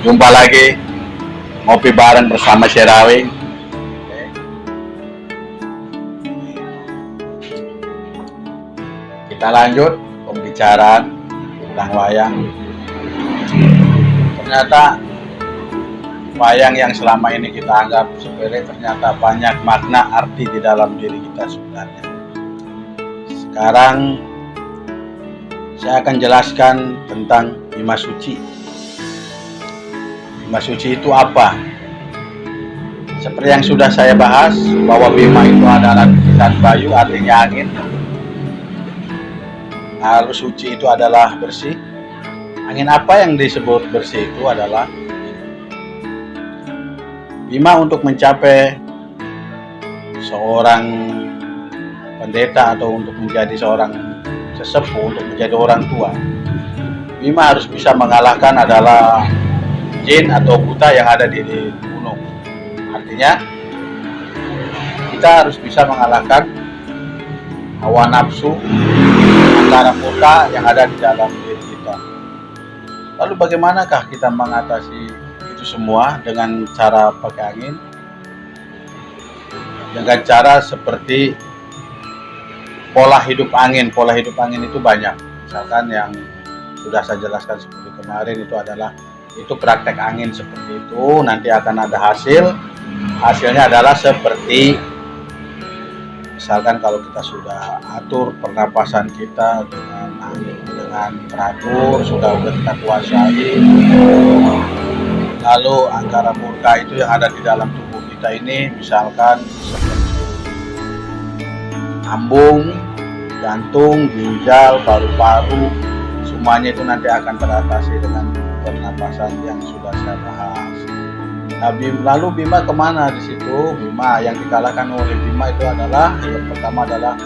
Jumpa lagi ngopi bareng bersama Syerawi. Kita lanjut pembicaraan tentang wayang. Ternyata wayang yang selama ini kita anggap sepele ternyata banyak makna arti di dalam diri kita sebenarnya. Sekarang saya akan jelaskan tentang Bima Suci. Bima Suci itu apa? Seperti yang sudah saya bahas, bahwa Bima itu adalah titisan Bayu, artinya angin. Lalu suci itu adalah bersih. Angin apa yang disebut bersih itu adalah Bima untuk mencapai seorang pendeta atau untuk menjadi seorang sesepuh, untuk menjadi orang tua. Bima harus bisa mengalahkan adalah jin atau buta yang ada di gunung. Artinya kita harus bisa mengalahkan hawa nafsu, angkara murka yang ada di dalam diri kita. Lalu bagaimanakah kita mengatasi itu semua dengan cara pakai angin? Dengan cara seperti pola hidup angin. Pola hidup angin itu banyak. Misalkan yang sudah saya jelaskan seperti kemarin itu praktek angin seperti itu. Nanti akan ada hasilnya adalah seperti misalkan kalau kita sudah atur pernapasan kita dengan angin, dengan teratur, sudah kita kuasai, lalu angkara murka itu yang ada di dalam tubuh kita ini misalkan seperti lambung, jantung, ginjal, paru-paru, semuanya itu nanti akan teratasi dengan pernapasan yang sudah saya bahas. Nah, lalu Bima kemana di situ? Bima yang dikalahkan oleh Bima itu adalah yang pertama adalah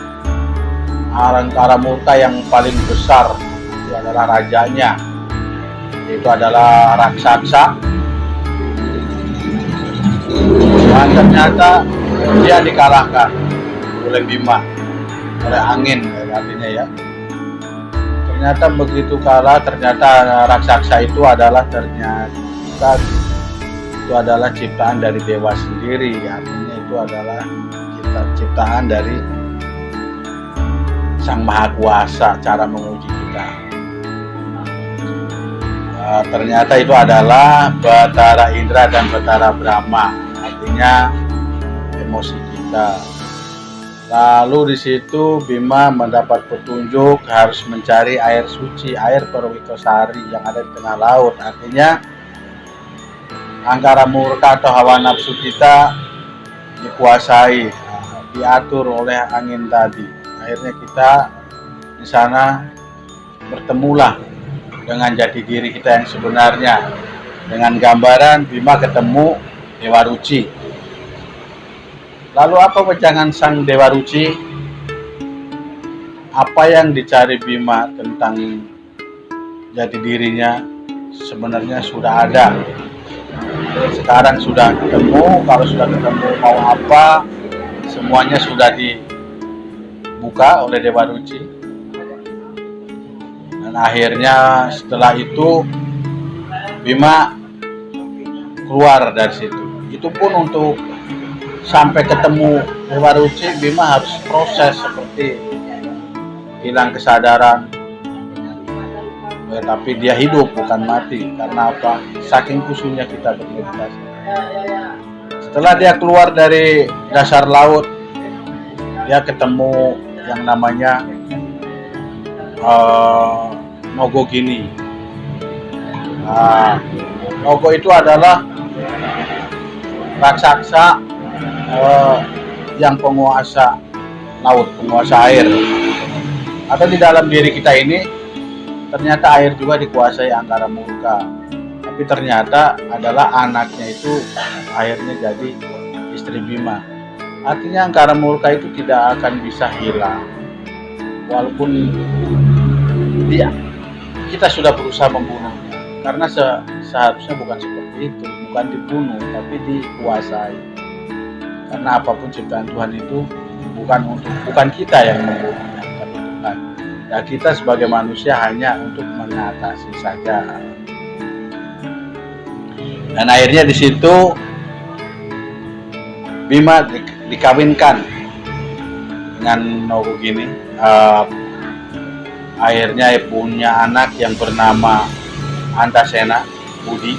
angkara murka yang paling besar, itu adalah rajanya, itu adalah raksasa. Dan ternyata dia dikalahkan oleh Bima, oleh angin artinya ya. Ternyata begitu kalah, ternyata raksasa itu adalah ciptaan dari dewa sendiri. Artinya itu adalah ciptaan dari Sang Maha Kuasa, cara menguji kita. Ternyata itu adalah Batara Indra dan Batara Brahma, artinya emosi kita. Lalu di situ Bima mendapat petunjuk harus mencari air suci, air Perwitosari yang ada di tengah laut. Artinya angkara murka atau hawa nafsu kita dikuasai, diatur oleh angin tadi. Akhirnya kita di sana bertemulah dengan jati diri kita yang sebenarnya. Dengan gambaran Bima ketemu Dewa Ruci. Lalu apa wejangan sang Dewa Ruci? Apa yang dicari Bima tentang jati dirinya sebenarnya sudah ada. Sekarang sudah ketemu, kalau sudah ketemu mau apa, semuanya sudah dibuka oleh Dewa Ruci. Dan akhirnya setelah itu Bima keluar dari situ. Itu pun untuk sampai ketemu Dewa Ruci, Bima harus proses seperti hilang kesadaran. Tapi dia hidup, bukan mati. Karena apa? Saking khusyuknya kita bermeditasi. Setelah dia keluar dari dasar laut, dia ketemu yang namanya Nogo Gini. Nogo itu adalah raksasa yang penguasa laut, penguasa air. Atau di dalam diri kita ini ternyata air juga dikuasai angkara murka. Tapi ternyata adalah anaknya itu akhirnya jadi istri Bima. Artinya angkara murka itu tidak akan bisa hilang. Walaupun kita sudah berusaha membunuhnya. Karena seharusnya bukan seperti itu, bukan dibunuh tapi dikuasai. Karena apapun ciptaan Tuhan itu bukan kita yang membunuhnya, tapi Tuhan. Ya kita sebagai manusia hanya untuk mengatasi saja. Dan akhirnya di situ Bima dikawinkan dengan Nogu gini. Akhirnya punya anak yang bernama Antasena, Budi.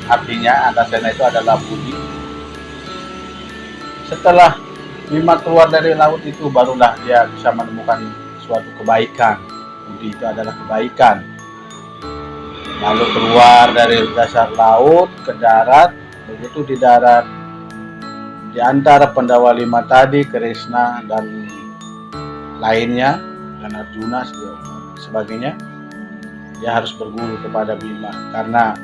Artinya Antasena itu adalah Budi. Setelah Bima keluar dari laut itu, barulah dia bisa menemukan suatu kebaikan. Budi itu adalah kebaikan. Lalu keluar dari dasar laut ke darat. Begitu di darat, di antara Pandawa 5 tadi, Krishna dan lainnya, dan Arjuna sebagainya, dia harus berguru kepada Bima, karena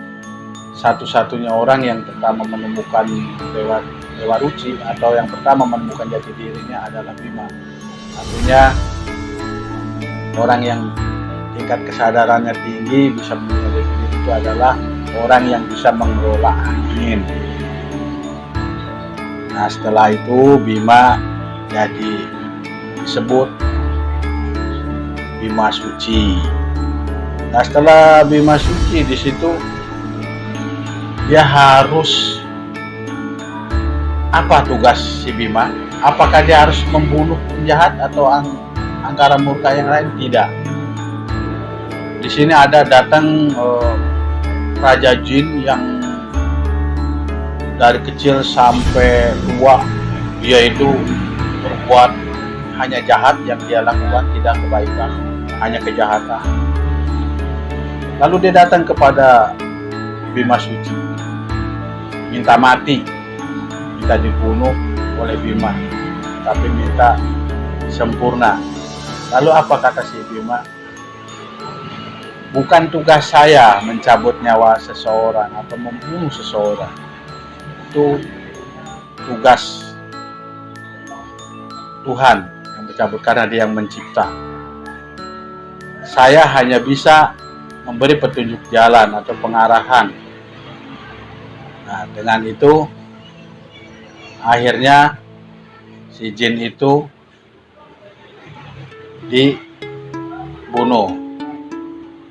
satu-satunya orang yang pertama menemukan Dewa Ruci atau yang pertama menemukan jati dirinya adalah Bima. Artinya orang yang tingkat kesadarannya tinggi bisa menemukan jati diri itu adalah orang yang bisa mengelola angin. Nah, setelah itu Bima jadi disebut Bima Suci. Nah, setelah Bima Suci, di situ dia harus apa tugas si Bima? Apakah dia harus membunuh penjahat atau angkara murka yang lain? Tidak. Di sini ada datang Raja Jin yang dari kecil sampai tua dia itu berbuat hanya jahat, yang dia lakukan tidak kebaikan, hanya kejahatan. Lalu dia datang kepada Bima Suci, minta mati, minta dibunuh oleh Bima, tapi minta sempurna. Lalu apa kata si Bima? Bukan tugas saya mencabut nyawa seseorang atau membunuh seseorang. Itu tugas Tuhan yang mencabut, karena dia yang mencipta. Saya hanya bisa memberi petunjuk jalan atau pengarahan. Nah, dengan itu akhirnya si jin itu dibunuh.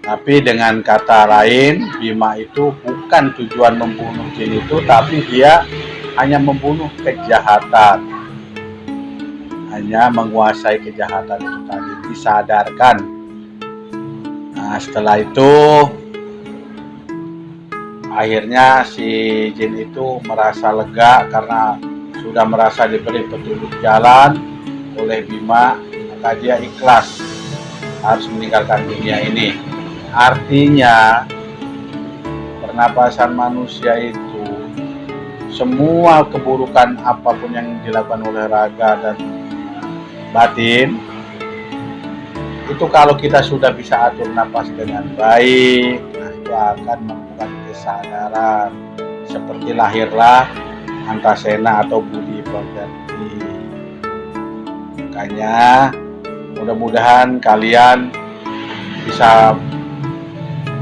Tapi dengan kata lain, Bima itu bukan tujuan membunuh jin itu, tapi dia hanya membunuh kejahatan, hanya menguasai kejahatan itu tadi, disadarkan. Nah, setelah itu akhirnya si jin itu merasa lega karena sudah merasa diberi petunjuk jalan oleh Bima, maka dia ikhlas harus meninggalkan dunia ini. Artinya pernapasan manusia itu, semua keburukan apapun yang dilakukan oleh raga dan batin, itu kalau kita sudah bisa atur napas dengan baik, nah itu akan membuat kesadaran. Seperti lahirlah Antasena atau Budi Pekerti. Makanya mudah-mudahan kalian bisa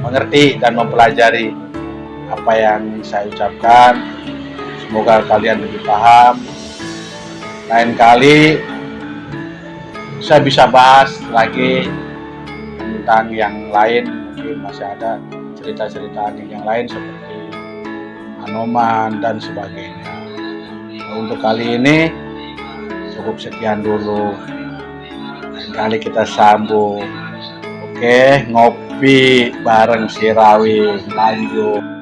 mengerti dan mempelajari apa yang saya ucapkan. Semoga kalian lebih paham. Lain kali saya bisa bahas lagi tentang yang lain, mungkin masih ada cerita-cerita yang lain seperti Anoman dan sebagainya. Untuk kali ini cukup sekian dulu. Lain kali kita sambung. Oke, ngopi bareng si Rawi, lanjut.